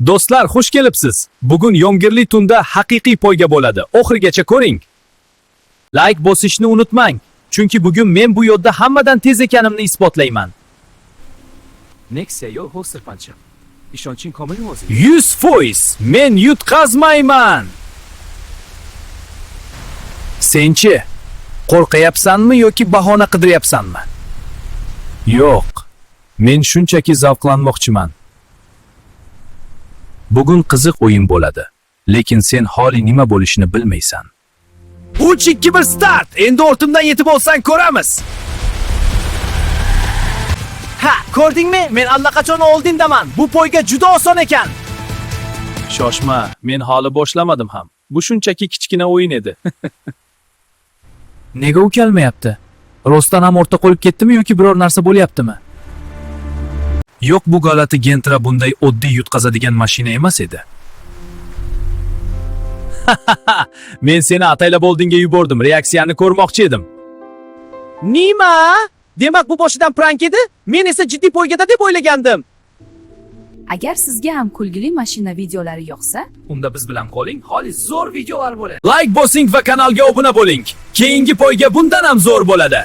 Do'stlar, xush kelibsiz. Bugun yomg'irli tunda haqiqiy poyga bo'ladi. Oxirigacha ko'ring. Like bosishni unutmang, chunki bugun men bu yo'lda hammadan tez ekanimni isbotlayman. Nexia yo'l sirpanchiq. Ishonching komilmi o'zi? 100%. Men yutqazmayman. Senchi qo'rqayapsanmi yoki bahona qidiryapsanmi? Yo'q. Men shunchaki zavqlanmoqchiman. Bugun qiziq o'yin bo'ladi, lekin sen holi nima bo'lishini bilmaysan. 3 2 1 start. Endi o'rtimdan yetib olsang ko'ramiz. Ha, ko'rdingmi? Men allaqachon oldindaman. Bu poyga juda oson ekan. Shoshma, men hali boshlamadim ham. Bu shunchaki kichkina o'yin edi. Nega u kelmayapti? Rostdan ham o'rta qo'yib ketdimi yoki biror narsa bo'lyaptimi? Yo'q, bu galati Gentra bunday oddiy yutqazadigan mashina emas edi. Men seni ataylab oldinga yubordim, reaksiyani ko'rmoqchi edim. Nima? Demak bu boshidan prank edi? Men esa jiddiy poygada deb o'ylagandim. Agar sizga ham kulgili mashina videolari yoqsa, Unda biz bilan qoling, xolis zo'r videolar bo'ladi. Like bosing va kanalga obuna bo'ling. Keyingi poyga bundan ham zo'r bo'ladi.